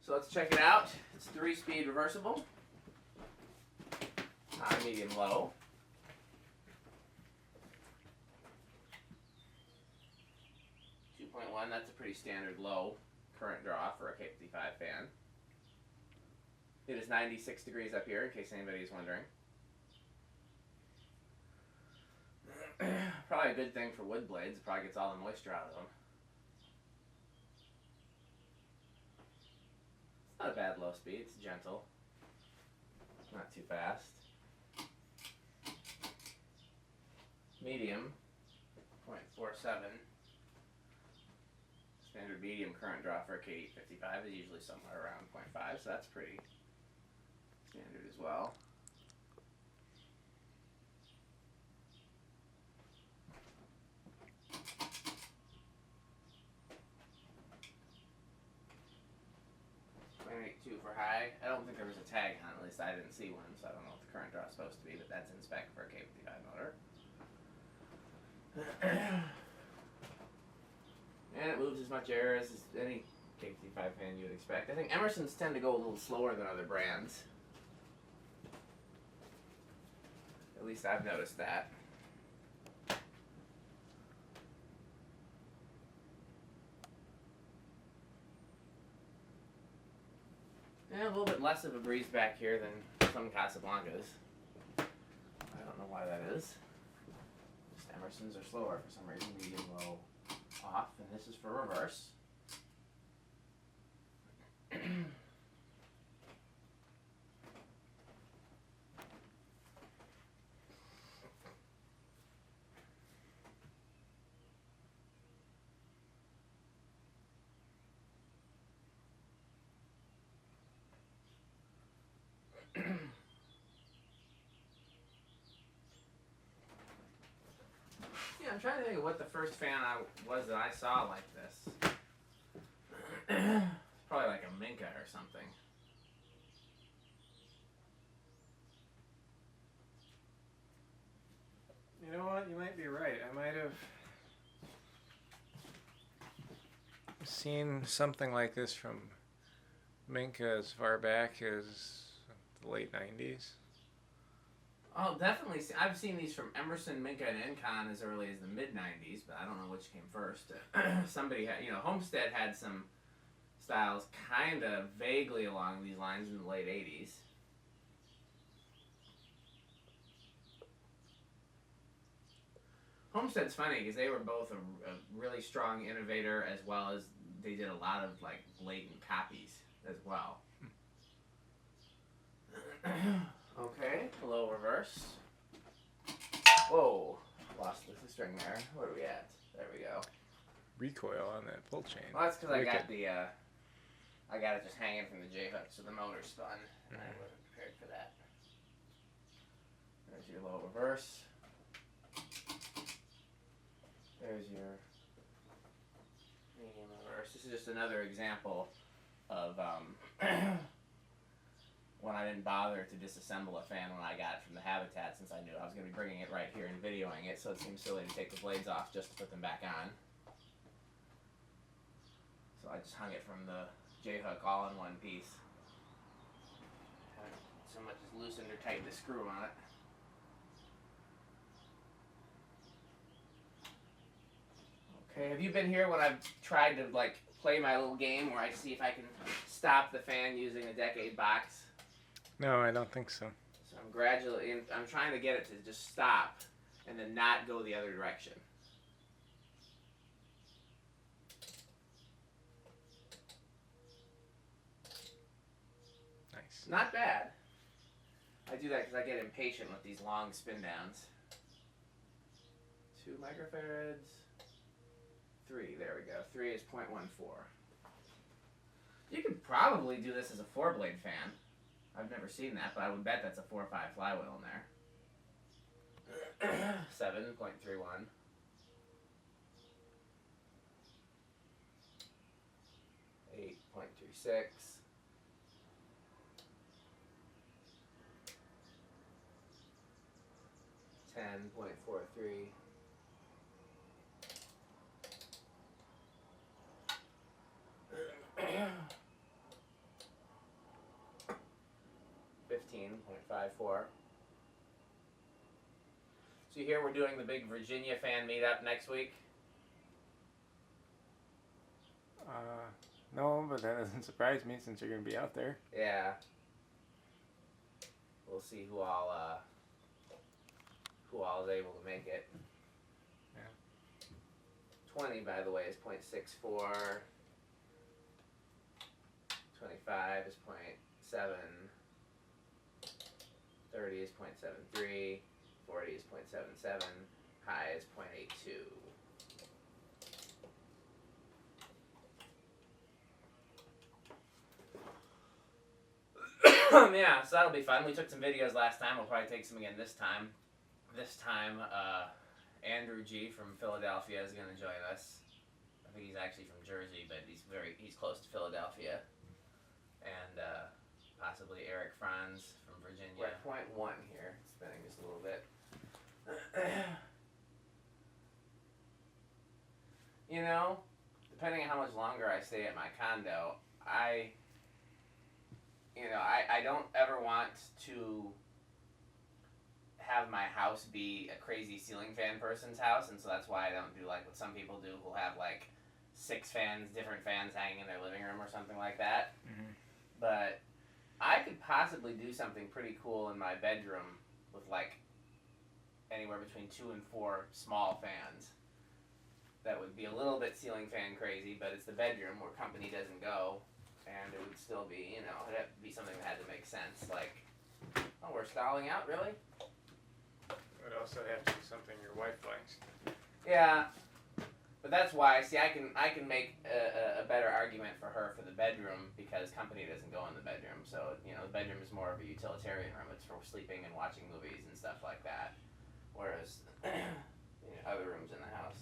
So let's check it out. It's 3-speed reversible. High, medium, low. That's a pretty standard low current draw for a K55 fan. It is 96 degrees up here, in case anybody is wondering. Probably a good thing for wood blades. It probably gets all the moisture out of them. It's not a bad low speed. It's gentle. Not too fast. Medium, 0.47. Standard medium current draw for a K55 is usually somewhere around 0.5, so that's pretty standard as well. .82 for high. I don't think there was a tag on it, at least I didn't see one, so I don't know what the current draw is supposed to be, but that's in spec for a K55 motor. And it moves as much air as any K55 fan you would expect. I think Emersons tend to go a little slower than other brands. At least I've noticed that. And a little bit less of a breeze back here than some Casablancas. I don't know why that is. Just Emersons are slower for some reason. Medium, low, off, and this is for reverse. Yeah, I'm trying to think of what the first fan was that I saw like this. Probably like a Minka or something. You know what? You might be right. I might have seen something like this from Minka as far back as the late 90s. Oh, definitely. I've seen these from Emerson, Minka, and Incon as early as the mid-90s, but I don't know which came first. Somebody had, Homestead had some styles kind of vaguely along these lines in the late 80s. Homestead's funny because they were both a really strong innovator as well as they did a lot of like blatant copies as well. Okay, low reverse. Whoa, lost the string there. Where are we at? There we go. Recoil on that full chain. Well, that's because I got I got it just hanging from the J-hook, so the motor spun, and I wasn't prepared for that. There's your low reverse. There's your medium reverse. This is just another example of when I didn't bother to disassemble a fan when I got it from the Habitat, since I knew I was going to be bringing it right here and videoing it, so it seems silly to take the blades off just to put them back on. So I just hung it from the J-hook all in one piece. Haven't so much as loosened or tightened the screw on it. Okay, have you been here when I've tried to like play my little game where I see if I can stop the fan using a Decade box? No, I don't think so. So I'm trying to get it to just stop and then not go the other direction. Nice. Not bad. I do that because I get impatient with these long spin downs. 2 microfarads. 3, there we go. 3 is 0.14. You could probably do this as a 4-blade fan. I've never seen that, but I would bet that's a 4 or 5 flywheel in there. 7.31. 8.36. 10.43. 1.54. So you hear we're doing the big Virginia fan meetup next week? No, but that doesn't surprise me since you're going to be out there. Yeah. We'll see who all is able to make it. Yeah. 20, by the way, is 0.64. 25 is 0.7. 30 is 0.73. 40 is 0.77. High is 0.82. Yeah, so that'll be fun. We took some videos last time. We'll probably take some again this time. This time, Andrew G from Philadelphia is going to join us. I think he's actually from Jersey, but he's close to Philadelphia. And possibly Eric Franz from Virginia. We're at 0.1 here, spinning just a little bit. You know, depending on how much longer I stay at my condo, I don't ever want to have my house be a crazy ceiling fan person's house, and so that's why I don't do like what some people do who'll have like 6 different fans hanging in their living room or something like that. Mm-hmm. But I could possibly do something pretty cool in my bedroom with like anywhere between 2 and 4 small fans. That would be a little bit ceiling fan crazy, but it's the bedroom where company doesn't go, and it would still be, it'd have to be something that had to make sense. Like, oh, we're stalling out, really? It would also have to be something your wife likes. Yeah, but that's why. See, I can make a better argument for her for the bedroom because company doesn't go in the bedroom. So the bedroom is more of a utilitarian room. It's for sleeping and watching movies and stuff like that. Whereas other rooms in the house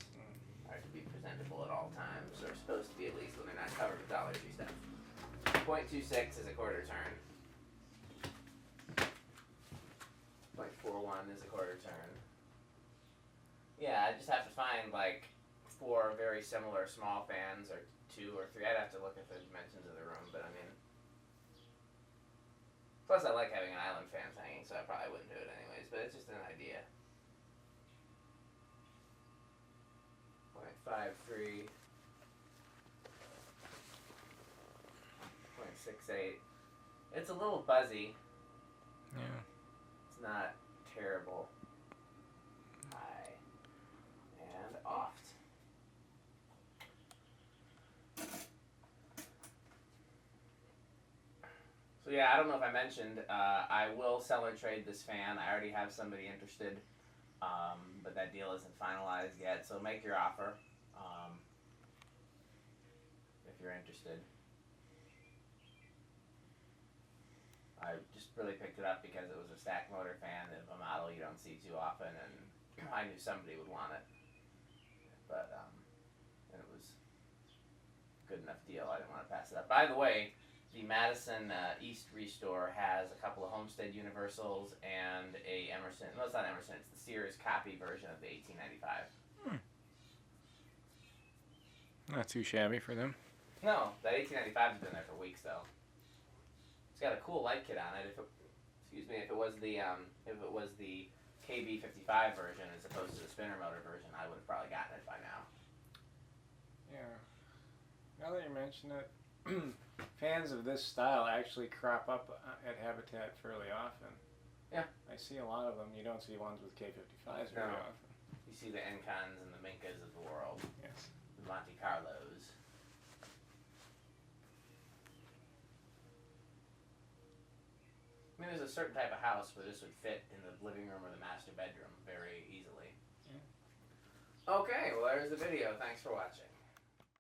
are to be presentable at all times, or supposed to be at least when they're not covered with Dollar Tree stuff. 0.26 is a quarter turn. 0.41 is a quarter turn. Yeah, I just have to find like 4 very similar small fans, or 2 or 3. I'd have to look at the dimensions of the room, but I mean. Plus, I like having an island fans hanging, so I probably wouldn't do it anyways. But it's just an idea. 0.53. 0.68. It's a little buzzy. Yeah. It's not terrible. High. And off. So yeah, I don't know if I mentioned, I will sell or trade this fan. I already have somebody interested, but that deal isn't finalized yet. So make your offer if you're interested. I just really picked it up because it was a stack motor fan of a model you don't see too often, and I knew somebody would want it. But and it was a good enough deal. I didn't want to pass it up. By the way, the Madison East Restore has a couple of Homestead Universals and a Emerson. No, it's not Emerson. It's the Sears copy version of the 1895. Not too shabby for them. No, that 1895 has been there for weeks though. It's got a cool light kit on it. If it was the KB55 version as opposed to the spinner motor version, I would have probably gotten it by now. Yeah. Now that you mention it, fans of this style actually crop up at Habitat fairly often. Yeah. I see a lot of them. You don't see ones with K55s very often. You see the Encons and the Minkas of the world. Yes. The Monte Carlos. I mean, there's a certain type of house where this would fit in the living room or the master bedroom very easily. Yeah. Okay, well, there's the video. Thanks for watching.